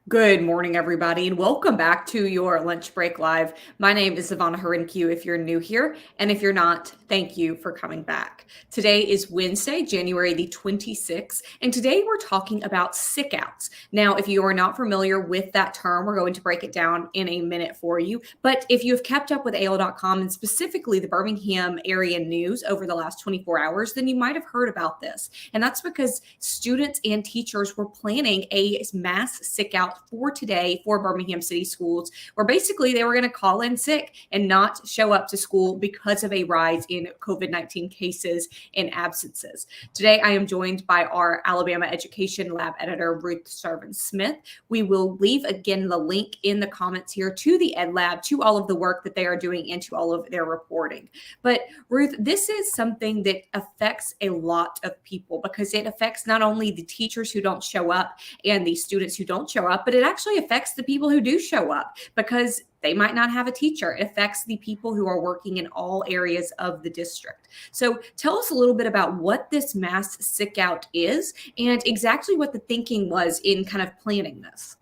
Good morning, everybody, and welcome back to your Lunch Break Live. My name is Ivana Harinkyu if you're new here, and if you're not, thank you for coming back. Today is Wednesday, January the 26th, and today we're talking about sickouts. Now, if you are not familiar with that term, we're going to break it down in a minute for you, but if you have kept up with AL.com and specifically the Birmingham area news over the last 24 hours, then you might have heard about this, and that's because students and teachers were planning a mass sickout for today for Birmingham City Schools, where basically they were going to call in sick and not show up to school because of a rise in COVID-19 cases and absences. Today, I am joined by our Alabama Education Lab editor, Ruth Serven Smith. We will leave again the link in the comments here to the Ed Lab, to all of the work that they are doing and to all of their reporting. But Ruth, this is something that affects a lot of people because it affects not only the teachers who don't show up and the students who don't show up, but it actually affects the people who do show up because they might not have a teacher. It affects the people who are working in all areas of the district. So tell us a little bit about what this mass sick out is and exactly what the thinking was in kind of planning this.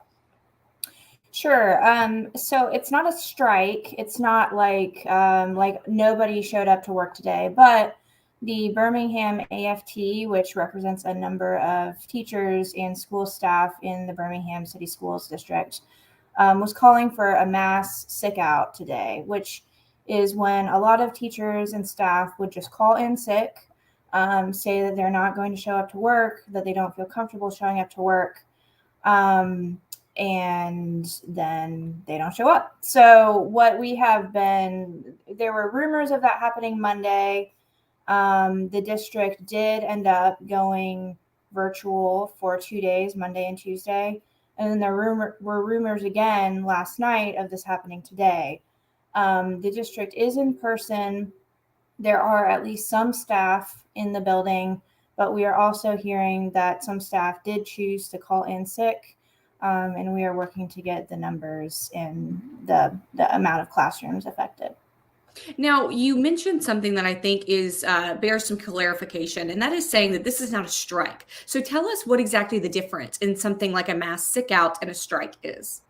Sure. So it's not a strike. It's not like nobody showed up to work today, but the Birmingham AFT, which represents a number of teachers and school staff in the Birmingham City Schools District, was calling for a mass sick out today, which is when a lot of teachers and staff would just call in sick, say that they're not going to show up to work, that they don't feel comfortable showing up to work. And then they don't show up. So what we have been, there were rumors of that happening Monday. The district did end up going virtual for 2 days, Monday and Tuesday. And then there were rumors again last night of this happening today. The district is in person. There are at least some staff in the building, but we are also hearing that some staff did choose to call in sick. And we are working to get the numbers and the amount of classrooms affected. Now, you mentioned something that I think is bears some clarification, and that is saying that this is not a strike. So tell us what exactly the difference in something like a mass sick out and a strike is.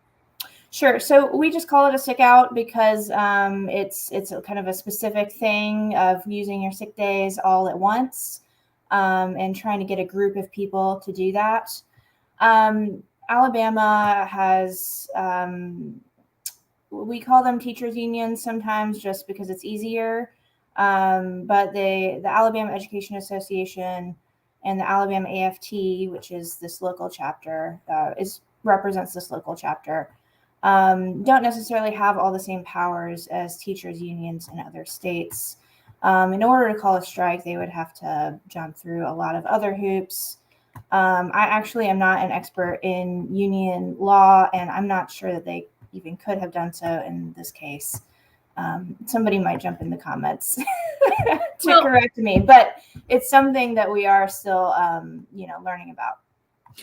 Sure. So we just call it a sick out because it's a kind of a specific thing of using your sick days all at once and trying to get a group of people to do that. Alabama has, we call them teachers unions sometimes just because it's easier. But the Alabama Education Association and the Alabama AFT, which is this local chapter, represents this local chapter, don't necessarily have all the same powers as teachers unions in other states. In order to call a strike, they would have to jump through a lot of other hoops. I actually am not an expert in union law, and I'm not sure that they even could have done so in this case. Somebody might jump in the comments to correct me, but it's something that we are still, learning about.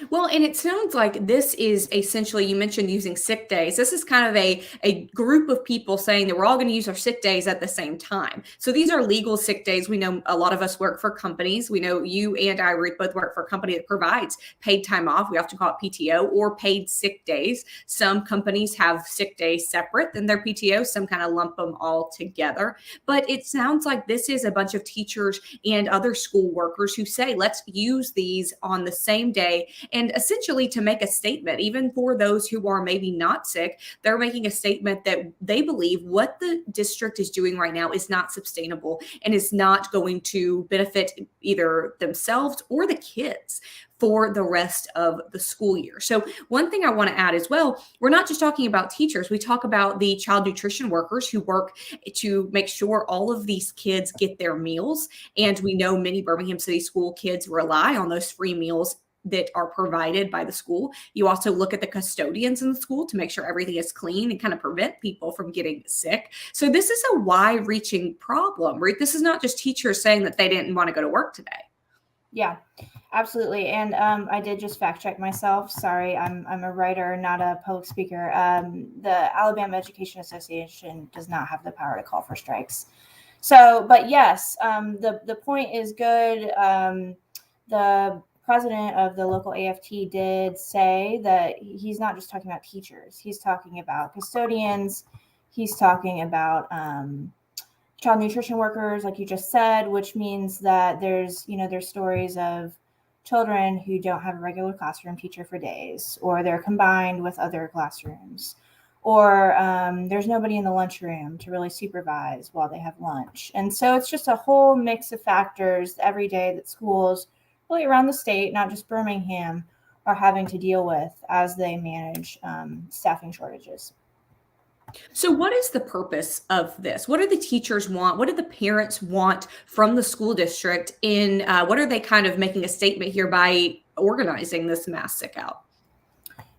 Well, and it sounds like this is essentially, you mentioned using sick days. This is kind of a group of people saying that we're all going to use our sick days at the same time. So these are legal sick days. We know a lot of us work for companies. We know you and I, Ruth, both work for a company that provides paid time off. We often call it PTO or paid sick days. Some companies have sick days separate than their PTO. Some kind of lump them all together. But it sounds like this is a bunch of teachers and other school workers who say, let's use these on the same day. And essentially to make a statement, even for those who are maybe not sick, they're making a statement that they believe what the district is doing right now is not sustainable and is not going to benefit either themselves or the kids for the rest of the school year. So one thing I want to add as well, we're not just talking about teachers. We talk about the child nutrition workers who work to make sure all of these kids get their meals. And we know many Birmingham City school kids rely on those free meals that are provided by the school. You also look at the custodians in the school to make sure everything is clean and kind of prevent people from getting sick. So this is a wide-reaching problem, right? This is not just teachers saying that they didn't want to go to work today. Yeah, absolutely. And I did just fact check myself. Sorry, I'm a writer, not a public speaker. The Alabama Education Association does not have the power to call for strikes. So, but yes, the point is good. The president of the local AFT did say that he's not just talking about teachers. He's talking about custodians. He's talking about child nutrition workers, like you just said, which means that there's stories of children who don't have a regular classroom teacher for days, or they're combined with other classrooms, or there's nobody in the lunchroom to really supervise while they have lunch. And so it's just a whole mix of factors every day that schools really around the state, not just Birmingham, are having to deal with as they manage staffing shortages. So what is the purpose of this? What do the teachers want? What do the parents want from the school district? What are they kind of making a statement here by organizing this mass sick out?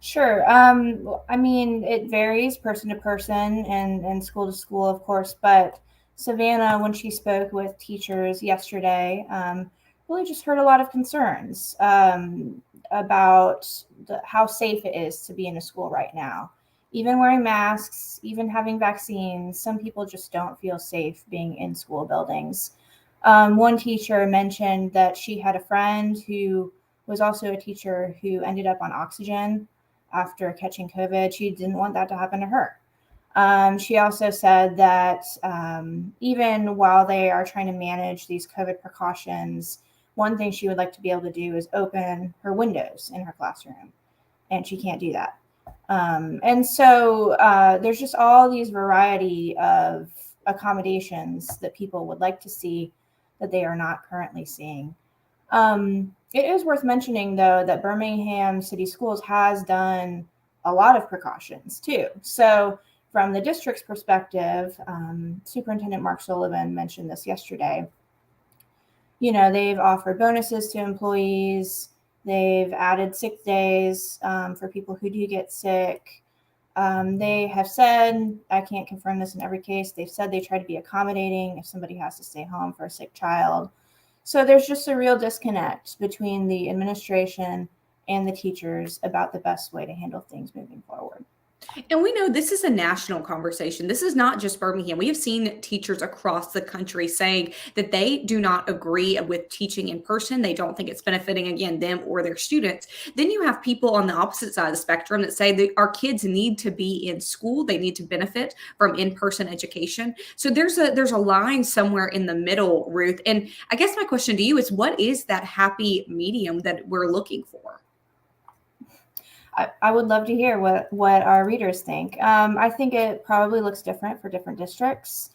Sure. I mean, it varies person to person and school to school, of course. But Savannah, when she spoke with teachers yesterday, really just heard a lot of concerns about how safe it is to be in a school right now. Even wearing masks, even having vaccines, some people just don't feel safe being in school buildings. One teacher mentioned that she had a friend who was also a teacher who ended up on oxygen after catching COVID. She didn't want that to happen to her. She also said that even while they are trying to manage these COVID precautions, one thing she would like to be able to do is open her windows in her classroom, and she can't do that. And so there's just all these variety of accommodations that people would like to see that they are not currently seeing. It is worth mentioning, though, that Birmingham City Schools has done a lot of precautions, too. So from the district's perspective, Superintendent Mark Sullivan mentioned this yesterday. They've offered bonuses to employees. They've added sick days for people who do get sick. They have said, I can't confirm this in every case, they've said they try to be accommodating if somebody has to stay home for a sick child. So there's just a real disconnect between the administration and the teachers about the best way to handle things moving forward. And we know this is a national conversation. This is not just Birmingham. We have seen teachers across the country saying that they do not agree with teaching in person. They don't think it's benefiting, again, them or their students. Then you have people on the opposite side of the spectrum that say that our kids need to be in school. They need to benefit from in-person education. So there's a line somewhere in the middle, Ruth. And I guess my question to you is, what is that happy medium that we're looking for? I would love to hear what our readers think. I think it probably looks different for different districts.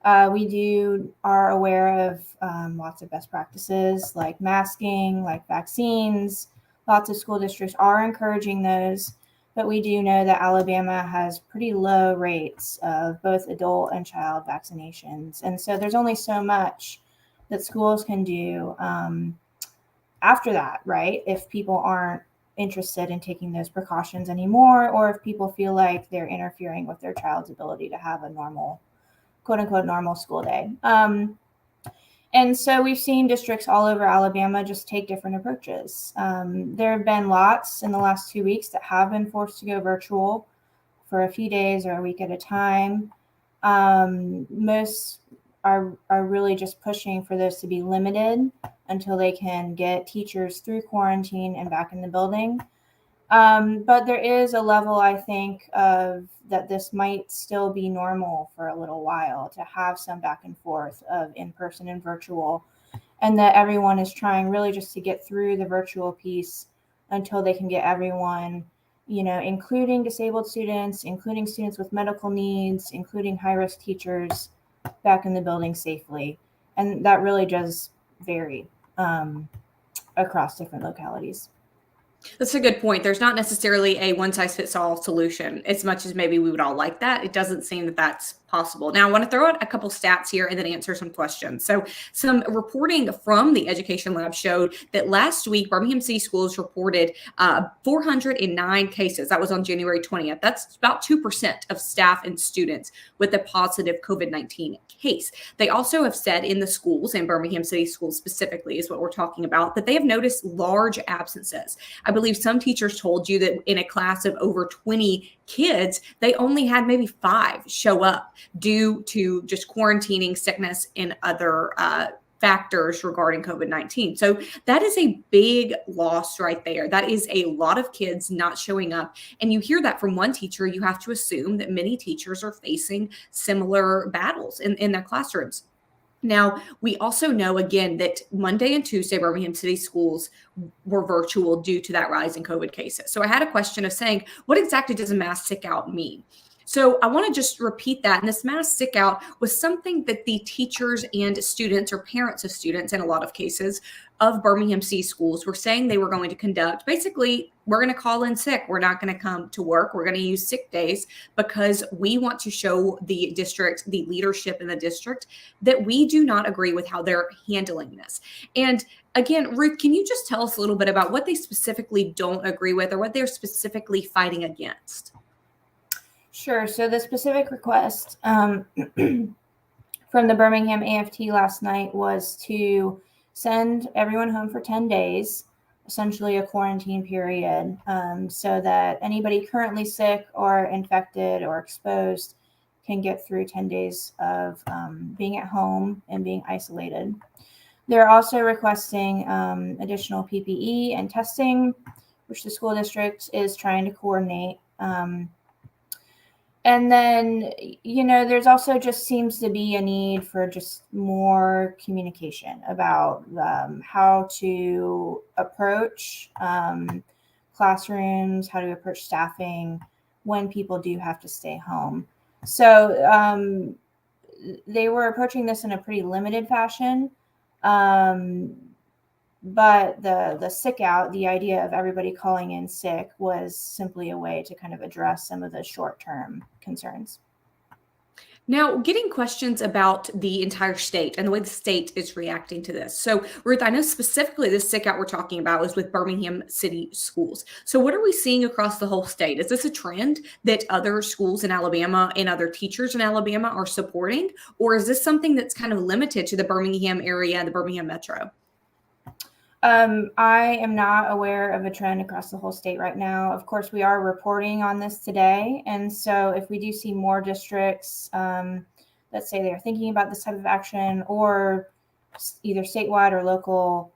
We are aware of lots of best practices like masking, like vaccines. Lots of school districts are encouraging those, but we do know that Alabama has pretty low rates of both adult and child vaccinations. And so there's only so much that schools can do after that, right? If people aren't interested in taking those precautions anymore, or if people feel like they're interfering with their child's ability to have a normal, quote unquote, normal school day. And so we've seen districts all over Alabama just take different approaches. There have been lots in the last 2 weeks that have been forced to go virtual for a few days or a week at a time. Most are really just pushing for those to be limited until they can get teachers through quarantine and back in the building. But there is a level, I think, of that this might still be normal for a little while, to have some back and forth of in-person and virtual, and that everyone is trying really just to get through the virtual piece until they can get everyone, including disabled students, including students with medical needs, including high-risk teachers, back in the building safely. And that really does vary across different localities. That's a good point. There's not necessarily a one-size-fits-all solution, as much as maybe we would all like that. It doesn't seem that that's possible. Now, I want to throw out a couple stats here and then answer some questions. So some reporting from the Education Lab showed that last week, Birmingham City Schools reported 409 cases. That was on January 20th. That's about 2% of staff and students with a positive COVID-19 case. They also have said in the schools, and Birmingham City Schools specifically is what we're talking about, that they have noticed large absences. I believe some teachers told you that in a class of over 20 kids, they only had maybe 5 show up due to just quarantining, sickness, and other factors regarding COVID-19. So that is a big loss right there. That is a lot of kids not showing up. And you hear that from one teacher, you have to assume that many teachers are facing similar battles in their classrooms. Now, we also know again that Monday and Tuesday, Birmingham City schools were virtual due to that rise in COVID cases. So I had a question of saying, what exactly does a mass sick out mean? So I want to just repeat that. And this mass sick out was something that the teachers and students, or parents of students in a lot of cases, of Birmingham City schools were saying they were going to conduct. Basically, we're going to call in sick. We're not going to come to work. We're going to use sick days because we want to show the district, the leadership in the district, that we do not agree with how they're handling this. And again, Ruth, can you just tell us a little bit about what they specifically don't agree with or what they're specifically fighting against? Sure. So the specific request from the Birmingham AFT last night was to send everyone home for 10 days, essentially a quarantine period, so that anybody currently sick or infected or exposed can get through 10 days of being at home and being isolated. They're also requesting additional PPE and testing, which the school district is trying to coordinate. And then, there's also just seems to be a need for just more communication about how to approach classrooms, how to approach staffing when people do have to stay home. So they were approaching this in a pretty limited fashion. But the sick out, the idea of everybody calling in sick, was simply a way to kind of address some of the short-term concerns. Now, getting questions about the entire state and the way the state is reacting to this. So, Ruth, I know specifically this sick out we're talking about is with Birmingham City schools. So, what are we seeing across the whole state? Is this a trend that other schools in Alabama and other teachers in Alabama are supporting? Or is this something that's kind of limited to the Birmingham area, the Birmingham metro? I am not aware of a trend across the whole state right now. Of course, we are reporting on this today. And so if we do see more districts, let's say they're thinking about this type of action, or either statewide or local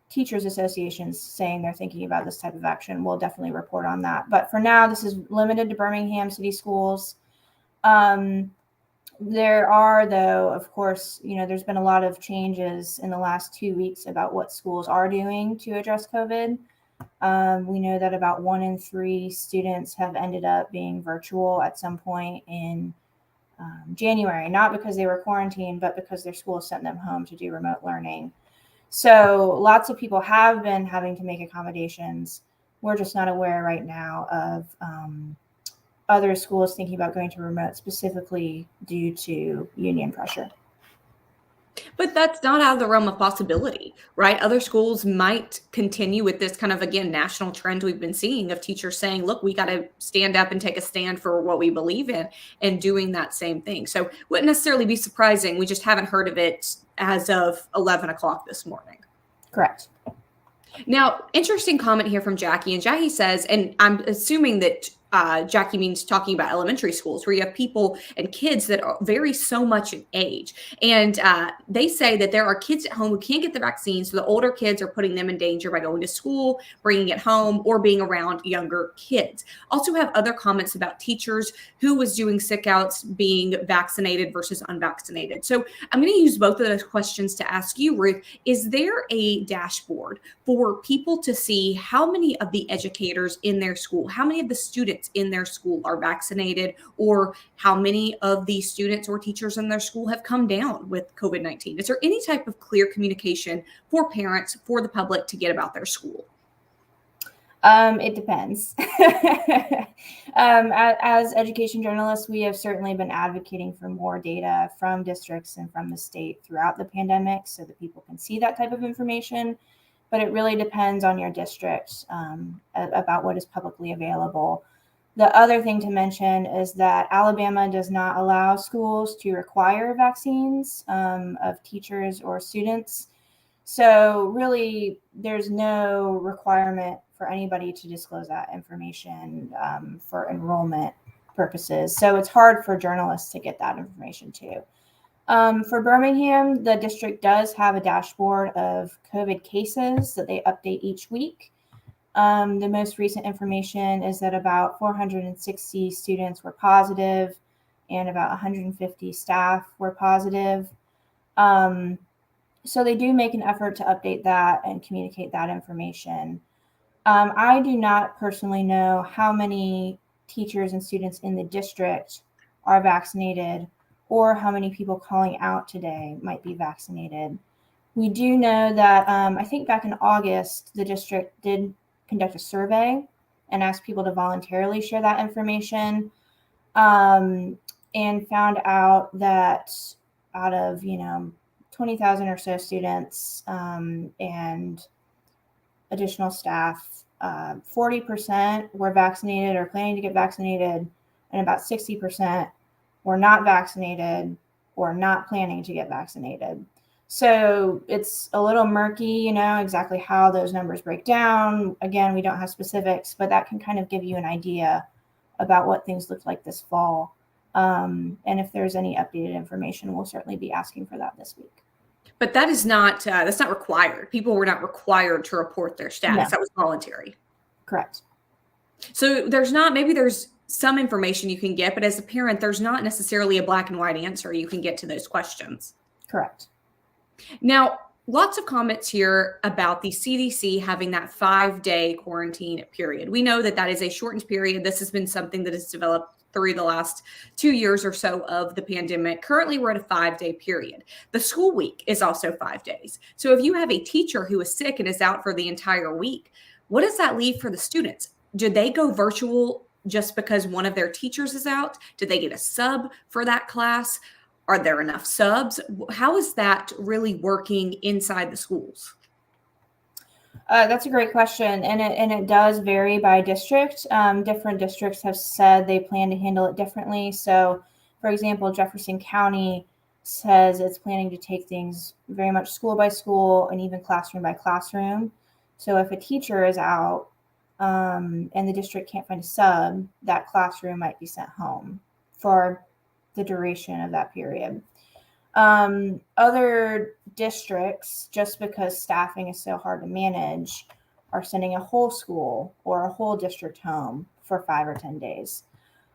teachers associations saying they're thinking about this type of action, we'll definitely report on that. But for now, this is limited to Birmingham City schools. There are, though, of course, there's been a lot of changes in the last 2 weeks about what schools are doing to address COVID. We know that about 1 in 3 students have ended up being virtual at some point in January, not because they were quarantined, but because their school sent them home to do remote learning. So lots of people have been having to make accommodations. We're just not aware right now of other schools thinking about going to remote specifically due to union pressure. But that's not out of the realm of possibility, right? Other schools might continue with this kind of, again, national trend we've been seeing of teachers saying, look, we got to stand up and take a stand for what we believe in, and doing that same thing. So wouldn't necessarily be surprising. We just haven't heard of it as of 11 o'clock this morning. Correct. Now, interesting comment here from Jackie. And Jackie says, and I'm assuming that Jackie means talking about elementary schools where you have people and kids that vary so much in age. And they say that there are kids at home who can't get the vaccine. So the older kids are putting them in danger by going to school, bringing it home, or being around younger kids. Also have other comments about teachers who was doing sick outs being vaccinated versus unvaccinated. So I'm going to use both of those questions to ask you, Ruth. Is there a dashboard for people to see how many of the educators in their school, how many of the students in their school are vaccinated, or how many of the students or teachers in their school have come down with COVID-19? Is there any type of clear communication for parents, for the public to get about their school? It depends. As education journalists, we have certainly been advocating for more data from districts and from the state throughout the pandemic so that people can see that type of information. But it really depends on your district about what is publicly available. The other thing to mention is that Alabama does not allow schools to require vaccines of teachers or students. So really, there's no requirement for anybody to disclose that information for enrollment purposes. So it's hard for journalists to get that information too. For Birmingham, the district does have a dashboard of COVID cases that they update each week. The most recent information is that about 460 students were positive and about 150 staff were positive. So they do make an effort to update that and communicate that information. I do not personally know how many teachers and students in the district are vaccinated or how many people calling out today might be vaccinated. We do know that I think back in August, the district did conduct a survey and asked people to voluntarily share that information, and found out that out of 20,000 or so students and additional staff, 40% were vaccinated or planning to get vaccinated, and about 60% were not vaccinated or not planning to get vaccinated. So it's a little murky, exactly how those numbers break down. Again, we don't have specifics, but that can kind of give you an idea about what things look like this fall. And if there's any updated information, we'll certainly be asking for that this week. But that is not that's not required. People were not required to report their status. No. That was voluntary. Correct. So there's some information you can get, but as a parent, there's not necessarily a black and white answer you can get to those questions. Correct. Now, lots of comments here about the CDC having that 5-day quarantine period. We know that is a shortened period. This has been something that has developed through the last 2 years or so of the pandemic. Currently, we're at a 5-day period. The school week is also 5 days. So if you have a teacher who is sick and is out for the entire week, what does that leave for the students? Do they go virtual just because one of their teachers is out? Do they get a sub for that class? Are there enough subs? How is that really working inside the schools? That's a great question, and it does vary by district. Different districts have said they plan to handle it differently. So, for example, Jefferson County says it's planning to take things very much school by school and even classroom by classroom. So if a teacher is out and the district can't find a sub, that classroom might be sent home for the duration of that period. Other districts, just because staffing is so hard to manage, are sending a whole school or a whole district home for 5 or 10 days.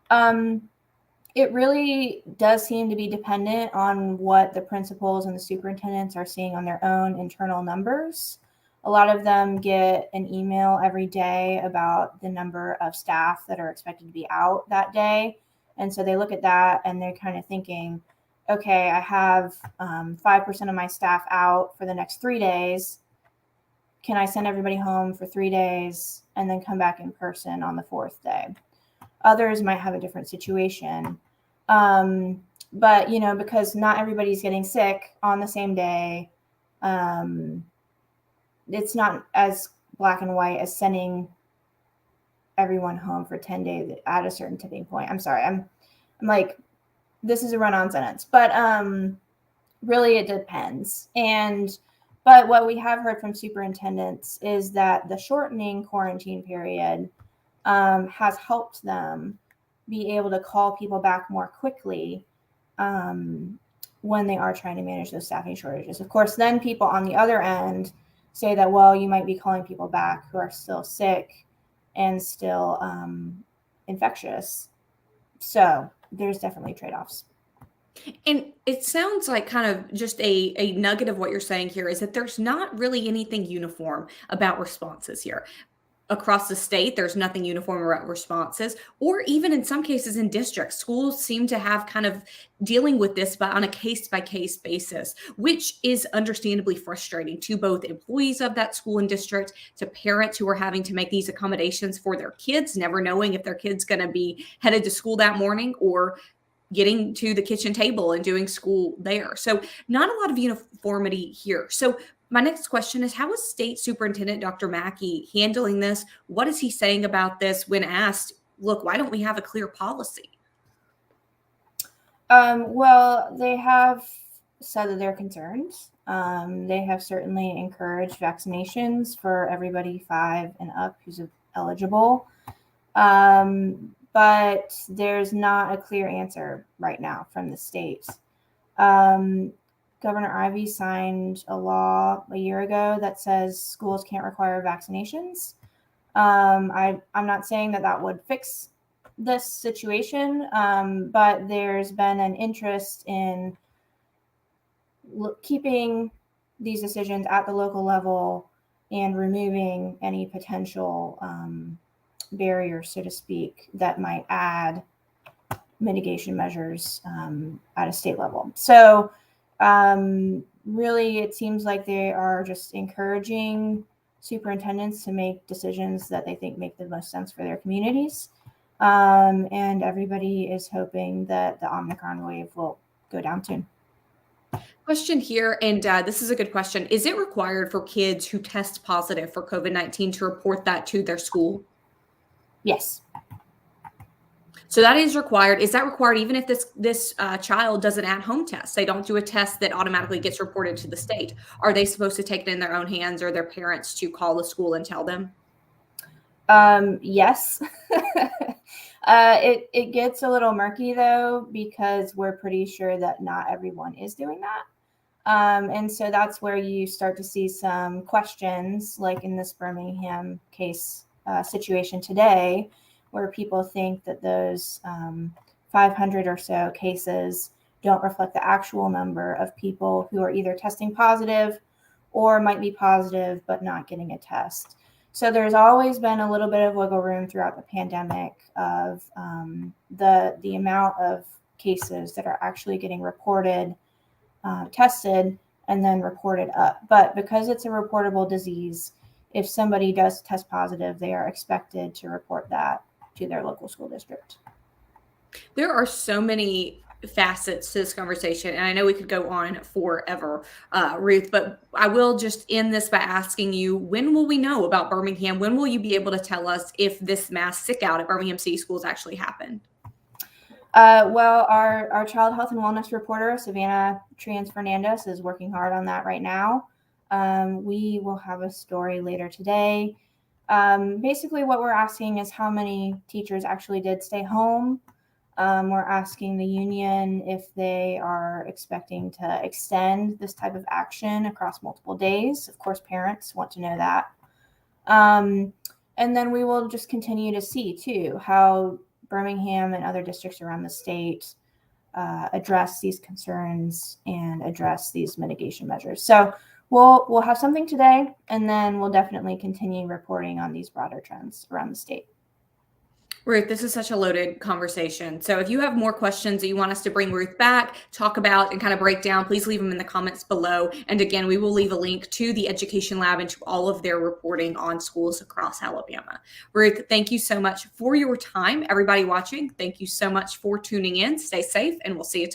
It really does seem to be dependent on what the principals and the superintendents are seeing on their own internal numbers. A lot of them get an email every day about the number of staff that are expected to be out that day. And so they look at that and they're kind of thinking, okay, I have 5% of my staff out for the next 3 days. Can I send everybody home for 3 days and then come back in person on the 4th day? Others might have a different situation. But, because not everybody's getting sick on the same day, it's not as black and white as sending everyone home for 10 days at a certain tipping point. I'm sorry. I'm like, this is a run-on sentence, but really it depends. But what we have heard from superintendents is that the shortening quarantine period has helped them be able to call people back more quickly when they are trying to manage those staffing shortages. Of course, then people on the other end say that, well, you might be calling people back who are still sick and still infectious. So there's definitely trade-offs. And it sounds like kind of just a nugget of what you're saying here is that there's not really anything uniform about responses here. Across the state, there's nothing uniform about responses, or even in some cases in districts, schools seem to have kind of dealing with this but on a case-by-case basis, which is understandably frustrating to both employees of that school and district, to parents who are having to make these accommodations for their kids, never knowing if their kid's going to be headed to school that morning or getting to the kitchen table and doing school there. So not a lot of uniformity here. So my next question is, how is State Superintendent Dr. Mackey handling this? What is he saying about this when asked, look, why don't we have a clear policy? Well, they have said that they're concerned. They have certainly encouraged vaccinations for everybody 5 and up who's eligible. But there's not a clear answer right now from the state Governor Ivey signed a law a year ago that says schools can't require vaccinations. I'm not saying that would fix this situation, but there's been an interest in keeping these decisions at the local level and removing any potential barriers, so to speak, that might add mitigation measures at a state level. So really, it seems like they are just encouraging superintendents to make decisions that they think make the most sense for their communities. And everybody is hoping that the Omicron wave will go down soon. Question here, and this is a good question. Is it required for kids who test positive for COVID-19 to report that to their school? Yes. So that is required. Is that required even if this child does an at-home test? They don't do a test that automatically gets reported to the state. Are they supposed to take it in their own hands, or their parents to call the school and tell them? Yes. It gets a little murky though, because we're pretty sure that not everyone is doing that. And so that's where you start to see some questions, like in this Birmingham case situation today, where people think that those 500 or so cases don't reflect the actual number of people who are either testing positive or might be positive but not getting a test. So there's always been a little bit of wiggle room throughout the pandemic of the amount of cases that are actually getting reported, tested, and then reported up. But because it's a reportable disease, if somebody does test positive, they are expected to report that to their local school district. There are so many facets to this conversation, and I know we could go on forever, Ruth, but I will just end this by asking you, when will we know about Birmingham? When will you be able to tell us if this mass sick out at Birmingham City Schools actually happened? Well, our child health and wellness reporter, Savannah Trans-Fernandez, is working hard on that right now. We will have a story later today. Basically, what we're asking is how many teachers actually did stay home. We're asking the union if they are expecting to extend this type of action across multiple days. Of course, parents want to know that. And then we will just continue to see, too, how Birmingham and other districts around the state address these concerns and address these mitigation measures. So we'll have something today, and then we'll definitely continue reporting on these broader trends around the state. Ruth, this is such a loaded conversation. So if you have more questions that you want us to bring Ruth back, talk about, and kind of break down, please leave them in the comments below. And again, we will leave a link to the Education Lab and to all of their reporting on schools across Alabama. Ruth, thank you so much for your time. Everybody watching, thank you so much for tuning in. Stay safe, and we'll see you tomorrow.